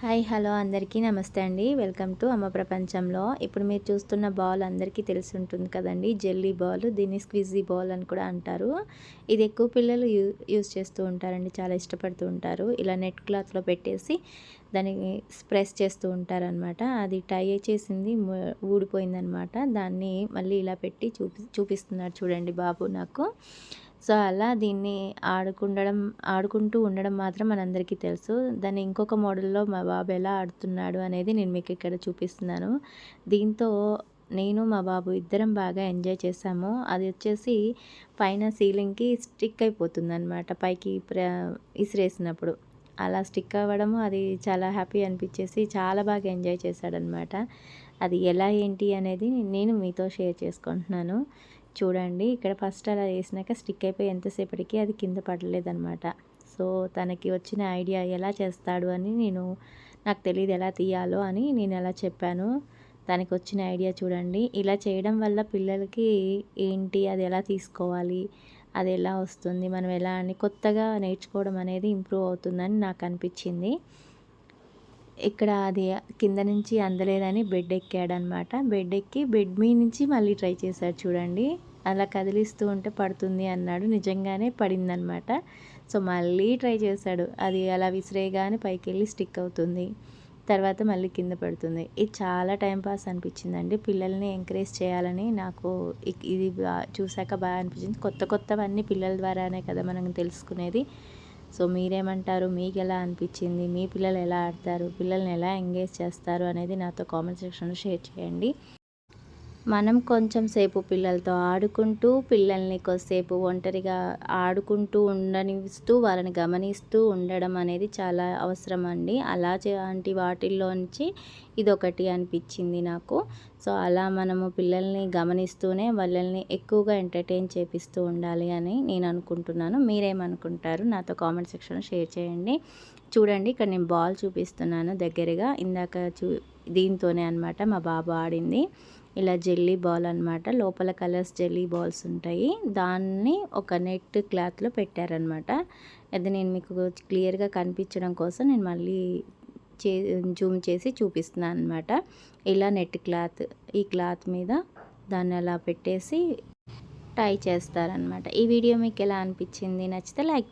Hi hello అందరికీ నమస్తే అండి. వెల్కమ్ టు అమ్మ ప్రపంచంలో. ఇప్పుడు మీరు చూస్తున్న బాల్ అందరికీ తెలిసి ఉంటుంది కదండి, జెల్లీ బాల్. దీన్ని స్క్విజీ బాల్ అని కూడా అంటారు. ఇది ఎక్కువ పిల్లలు యూజ్ చేస్తూ ఉంటారండి, చాలా ఇష్టపడుతూ ఉంటారు. ఇలా నెట్ క్లాత్లో పెట్టేసి దాన్ని ప్రెస్ చేస్తూ ఉంటారనమాట. అది టై చేసింది ఊడిపోయిందనమాట. దాన్ని మళ్ళీ ఇలా పెట్టి చూపిస్తున్నాడు చూడండి బాబు నాకు. సో అలా దీన్ని ఆడుకుంటూ ఉండడం మాత్రం మనందరికీ తెలుసు. దాన్ని ఇంకొక మోడల్లో మా బాబు ఎలా ఆడుతున్నాడు అనేది నేను మీకు ఇక్కడ చూపిస్తున్నాను. దీంతో నేను మా బాబు ఇద్దరం బాగా ఎంజాయ్ చేసాము. అది వచ్చేసి పైన సీలింగ్కి స్టిక్ అయిపోతుందన్నమాట, పైకి ఇసిరేసినప్పుడు అలా స్టిక్ అవ్వడము అది చాలా హ్యాపీ అనిపించేసి చాలా బాగా ఎంజాయ్ చేశాడనమాట. అది ఎలా ఏంటి అనేది నేను మీతో షేర్ చేసుకుంటున్నాను. చూడండి, ఇక్కడ ఫస్ట్ అలా వేసినాక స్టిక్ అయిపోయి ఎంతసేపటికి అది కింద పడలేదనమాట. సో తనకి వచ్చిన ఐడియా ఎలా చేస్తాడు అని నాకు తెలియదు ఎలా తీయాలో అని నేను అలా చెప్పాను. తనకి వచ్చిన ఐడియా చూడండి. ఇలా చేయడం వల్ల పిల్లలకి ఏంటి, అది ఎలా తీసుకోవాలి, అది ఎలా వస్తుంది, మనం ఎలా అని కొత్తగా నేర్చుకోవడం అనేది ఇంప్రూవ్ అవుతుందని నాకు అనిపించింది. ఇక్కడ అది కింద నుంచి అందలేదని బెడ్ ఎక్కాడనమాట. బెడ్ ఎక్కి బెడ్ మీ నుంచి మళ్ళీ ట్రై చేశాడు చూడండి. అలా కదిలిస్తూ ఉంటే పడుతుంది అన్నాడు. నిజంగానే పడిందనమాట. సో మళ్ళీ ట్రై చేశాడు. అది అలా విసిరేయగానే పైకి వెళ్ళి స్టిక్ అవుతుంది, తర్వాత మళ్ళీ కింద పడుతుంది. ఇది చాలా టైంపాస్ అనిపించిందండి. పిల్లల్ని ఎంకరేజ్ చేయాలని నాకు ఇది చూశాక బాగా అనిపించింది. కొత్తవన్నీ పిల్లల ద్వారానే కదా మనం తెలుసుకునేది. సో మీరేమంటారు, మీకు ఎలా అనిపించింది, మీ పిల్లలు ఎలా ఆడతారు, పిల్లల్ని ఎలా ఎంగేజ్ చేస్తారు అనేది నాతో కామెంట్ సెక్షన్లో షేర్ చేయండి. మనం కొంచెం సేపు పిల్లలతో ఆడుకుంటూ, పిల్లల్ని కొద్దిసేపు ఒంటరిగా ఆడుకుంటూ ఉండనిస్తూ, వాళ్ళని గమనిస్తూ ఉండడం అనేది చాలా అవసరం అండి. అలాంటి వాటిల్లోంచి ఇదొకటి అనిపించింది నాకు. సో అలా మనము పిల్లల్ని గమనిస్తూనే వాళ్ళని ఎక్కువగా ఎంటర్టైన్ చేపిస్తూ ఉండాలి అని నేను అనుకుంటున్నాను. మీరేమనుకుంటారు నాతో కామెంట్ సెక్షన్లో షేర్ చేయండి. చూడండి, ఇక్కడ నేను బాల్ చూపిస్తున్నాను దగ్గరగా. ఇందాక దీంతోనే అనమాట మా బాబు ఆడింది. ఇలా జెల్లీ బాల్ అనమాట. లోపల కలర్స్ జెల్లీ బాల్స్ ఉంటాయి. దాన్ని ఒక నెట్ క్లాత్లో పెట్టారనమాట. అది నేను మీకు క్లియర్గా కనిపించడం కోసం నేను మళ్ళీ జూమ్ చేసి చూపిస్తున్నాను అనమాట. ఇలా నెట్ క్లాత్, ఈ క్లాత్ మీద దాన్ని అలా పెట్టేసి టై చేస్తారనమాట. ఈ వీడియో మీకు ఎలా అనిపించింది, నచ్చితే లైక్